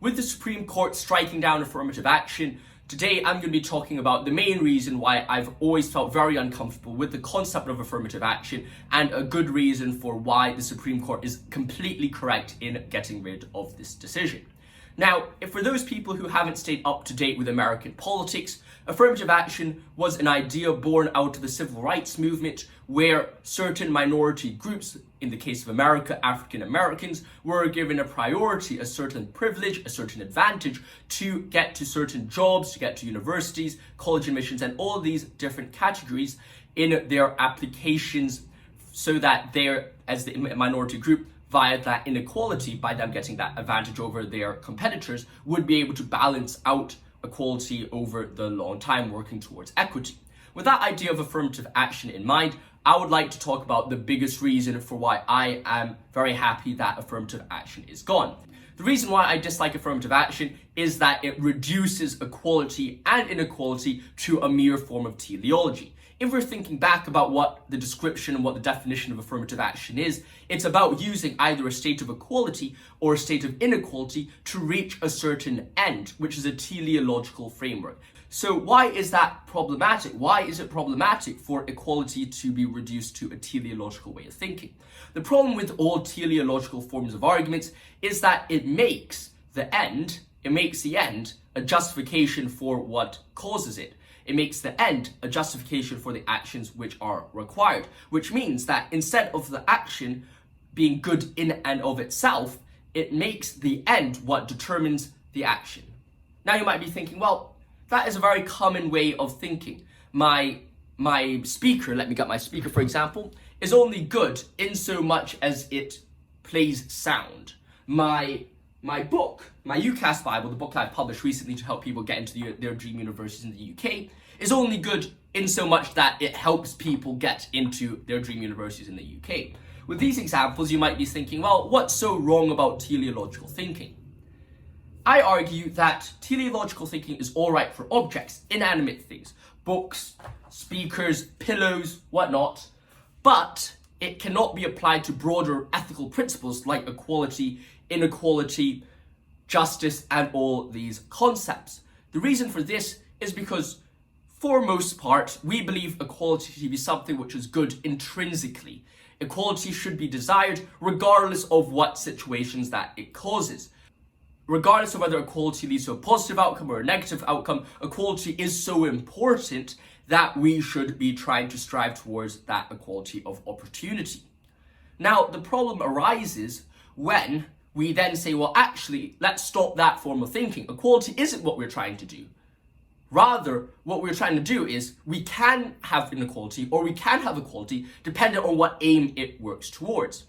With the Supreme Court striking down affirmative action, today I'm going to be talking about the main reason why I've always felt very uncomfortable with the concept of affirmative action and a good reason for why the Supreme Court is completely correct in getting rid of this decision. Now, for those people who haven't stayed up to date with American politics, affirmative action was an idea born out of the civil rights movement where certain minority groups, in the case of America, African Americans, were given a priority, a certain privilege, a certain advantage to get to certain jobs, to get to universities, college admissions, and all these different categories in their applications so that they're, as the minority group, via that inequality, by them getting that advantage over their competitors, would be able to balance out equality over the long time, working towards equity. With that idea of affirmative action in mind, I would like to talk about the biggest reason for why I am very happy that affirmative action is gone. The reason why I dislike affirmative action is that it reduces equality and inequality to a mere form of teleology. If we're thinking back about what the description and what the definition of affirmative action is, it's about using either a state of equality or a state of inequality to reach a certain end, which is a teleological framework. So why is that problematic? Why is it problematic for equality to be reduced to a teleological way of thinking? The problem with all teleological forms of arguments is that it makes the end a justification for what causes it. It makes the end a justification for the actions which are required, which means that instead of the action being good in and of itself, it makes the end what determines the action. Now you might be thinking, well, that is a very common way of thinking. My speaker, let me get my speaker for example, is only good in so much as it plays sound. My book, my UCAS Bible, the book that I've published recently to help people get into their dream universities in the UK, is only good in so much that it helps people get into their dream universities in the UK. With these examples, you might be thinking, well, what's so wrong about teleological thinking? I argue that teleological thinking is all right for objects, inanimate things, books, speakers, pillows, whatnot, but it cannot be applied to broader ethical principles like equality, inequality, justice, and all these concepts. The reason for this is because, for most part, we believe equality to be something which is good intrinsically. Equality should be desired regardless of what situations that it causes. Regardless of whether equality leads to a positive outcome or a negative outcome, equality is so important that we should be trying to strive towards that equality of opportunity. Now, the problem arises when we then say, well, actually, let's stop that form of thinking. Equality isn't what we're trying to do. Rather, what we're trying to do is we can have inequality or we can have equality depending on what aim it works towards.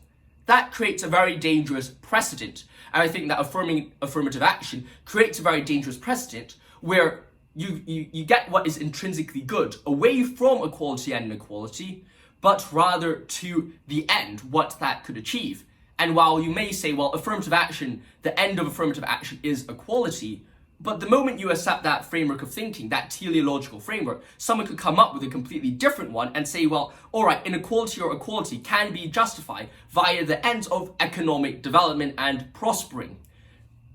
That creates a very dangerous precedent. And I think that affirming affirmative action creates a very dangerous precedent where you get what is intrinsically good away from equality and inequality, but rather to the end, what that could achieve. And while you may say, well, affirmative action, the end of affirmative action is equality, but the moment you accept that framework of thinking, that teleological framework, someone could come up with a completely different one and say, well, all right, inequality or equality can be justified via the ends of economic development and prospering.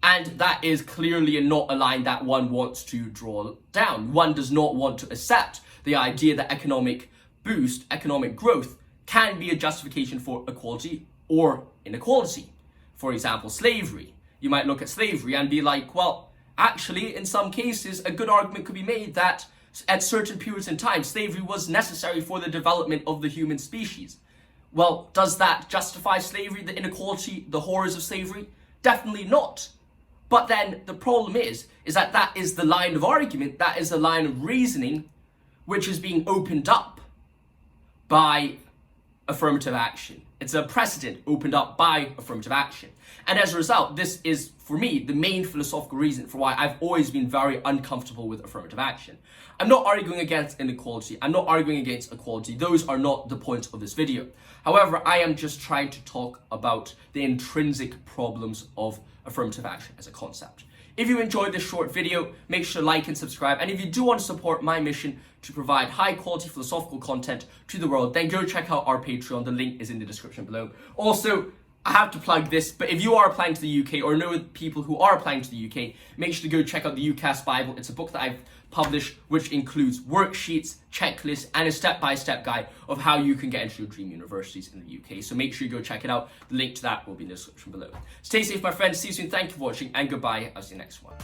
And that is clearly not a line that one wants to draw down. One does not want to accept the idea that economic boost, economic growth, can be a justification for equality or inequality. For example, slavery. You might look at slavery and be like, well, actually, in some cases, a good argument could be made that at certain periods in time, slavery was necessary for the development of the human species. Well, does that justify slavery, the inequality, the horrors of slavery? Definitely not. But then the problem is that that is the line of argument, that is the line of reasoning which is being opened up by affirmative action. It's a precedent opened up by affirmative action. And as a result, this is, for me, the main philosophical reason for why I've always been very uncomfortable with affirmative action. I'm not arguing against inequality. I'm not arguing against equality. Those are not the points of this video. However, I am just trying to talk about the intrinsic problems of affirmative action as a concept. If you enjoyed this short video, make sure to like and subscribe. And if you do want to support my mission to provide high quality philosophical content to the world, then go check out our Patreon. The link is in the description below. Also, I have to plug this, but if you are applying to the UK or know people who are applying to the UK, make sure to go check out the UCAS Bible. It's a book that I've published which includes worksheets, checklists, and a step-by-step guide of how you can get into your dream universities in the UK. So make sure you go check it out. The link to that will be in the description below. Stay safe, my friends. See you soon. Thank you for watching, and goodbye. I'll see you next one.